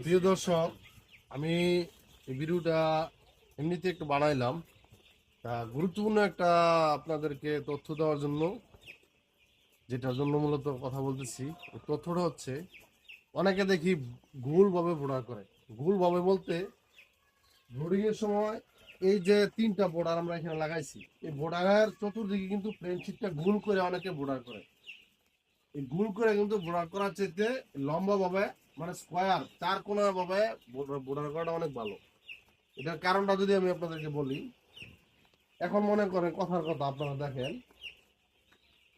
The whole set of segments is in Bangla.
প্রিয় দর্শক, আমি এই ভিডিওটা এমনিতে একটু বানাইলাম, তা গুরুত্বপূর্ণ একটা আপনাদেরকে তথ্য দেওয়ার জন্য, যেটার জন্য মূলত কথা বলতেছি। ওই তথ্যটা হচ্ছে, অনেকে দেখি ভুলভাবে বোর্ডার করে। ভুলভাবে বলতে, বোর্ডিং এর সময় এই যে তিনটা বোর্ডার আমরা এখানে লাগাইছি, এই বোর্ডারের চতুর্দিকে কিন্তু প্লেনশিটটা গোল করে অনেকে বোর্ডার করে। এই গোল করে কিন্তু বোর্ডার করার চাইতে লম্বা ভাবে, মানে স্কোয়ার চার কোনা ভাবে বোর্ডার করাটা অনেক ভালো। এটার কারণটা যদি আমি আপনাদেরকে বলি, এখন মনে করেন কথার কথা, আপনারা দেখেন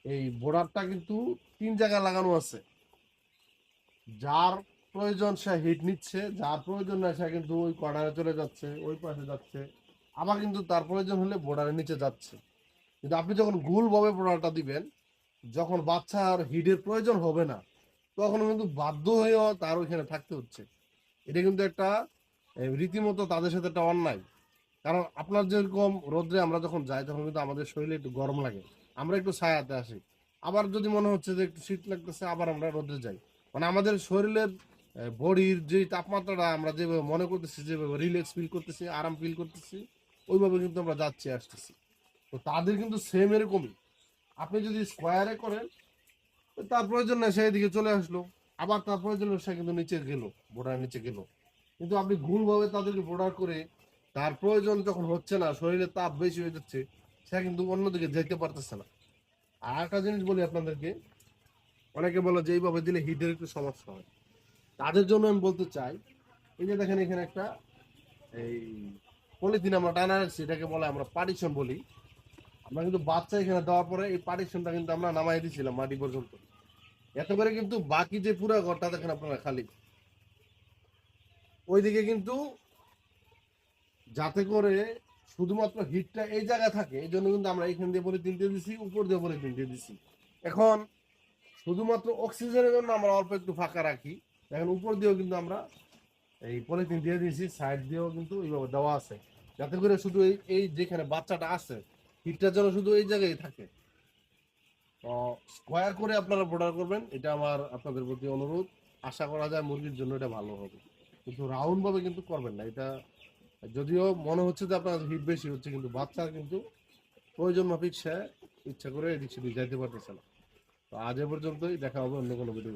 এই বোর্ডারটা কিন্তু তিন জায়গায় লাগানো আছে। যার প্রয়োজন সে হিট নিচ্ছে, যার প্রয়োজন না সে কিন্তু ওই কর্নারে চলে যাচ্ছে, ওই পাশে যাচ্ছে, আবার কিন্তু তার প্রয়োজন হলে বোর্ডারের নিচে যাচ্ছে। কিন্তু আপনি যখন গোলভাবে বোর্ডারটা দিবেন, যখন বাচ্চার হিটের প্রয়োজন হবে না, তখন কিন্তু বাধ্য হয়েও তার ওইখানে থাকতে হচ্ছে। এটা কিন্তু একটা রীতিমতো তাদের সাথে একটা অন্যায়। কারণ আপনার যেরকম রোদ্রে আমরা যখন যাই, তখন কিন্তু আমাদের শরীরে একটু গরম লাগে, আমরা একটু ছায়াতে আসি। আবার যদি মনে হচ্ছে যে একটু শীত লাগতেছে, আবার আমরা রোদ্রে যাই। মানে আমাদের শরীরের বডির যে তাপমাত্রাটা আমরা যেভাবে মনে করতেছি, যেভাবে রিল্যাক্স ফিল করতেছি, আরাম ফিল করতেছি, ওইভাবে কিন্তু আমরা যাচ্ছি আসতেছি। তো তাদের কিন্তু সেম এরকমই। আপনি যদি স্কোয়ারে করেন, তো তার প্রয়োজন নেই, সেই দিকে চলে আসলো। আবার তার প্রয়োজন সে কিন্তু নিচে গেল, বোর্ডার নিচে গেল। কিন্তু আপনি ভুলভাবে তাদেরকে বোর্ডার করে, তার প্রয়োজন যখন হচ্ছে না, শরীরে তাপ বেশি হয়ে যাচ্ছে, সে কিন্তু অন্যদিকে যেতে পারতেছে না। আর একটা জিনিস বলি আপনাদেরকে, অনেকে বলে যে এইভাবে দিলে হিটের একটু সমস্যা হয়। তাদের জন্য আমি বলতে চাই, এই যে দেখেন এখানে একটা এই পলিথিন আমরা টানা রাখছি, এটাকে বলে আমরা পার্টিশন বলি। আমরা কিন্তু বাচ্চা এখানে দেওয়ার পরে এই পার্টিশনটা কিন্তু আমরা নামাই দিয়েছিলাম মাটি পর্যন্ত। এত করে কিন্তু বাকি যে পুরো ঘরটা দেখেন আপনারা খালি, ওইদিকে কিন্তু যাতে করে শুধুমাত্র হিটটা এই জায়গায় থাকে, এই জন্য কিন্তু আমরা এখান দিয়ে পলিথিন দিয়ে দিছি, উপর দিয়ে পলিথিন দিয়ে দিছি। এখন শুধুমাত্র অক্সিজেনের জন্য আমরা অল্প একটু ফাঁকা রাখি। এখন উপর দিয়েও কিন্তু আমরা এই পলিথিন দিয়ে দিয়েছি, সাইড দিয়েও কিন্তু এইভাবে দেওয়া আছে, যাতে করে শুধু এই এই যেখানে বাচ্চাটা আছে, হিটটা যেন শুধু এই জায়গায় থাকে। তো স্কোয়ার করে আপনারা বোর্ডার করবেন, এটা আমার আপনাদের প্রতি অনুরোধ। আশা করা যায় মুরগির জন্য এটা ভালো হবে। কিন্তু রাউন্ড ভাবে কিন্তু করবেন না এটা। যদিও মনে হচ্ছে যে আপনার হিট বেশি হচ্ছে, কিন্তু বাচ্চা কিন্তু প্রয়োজন মাফিক সে ইচ্ছা করে এদিক সেদিক যাইতে পারতেছে না। তো আজ এ পর্যন্তই, দেখা হবে অন্য কোনো ভিডিও।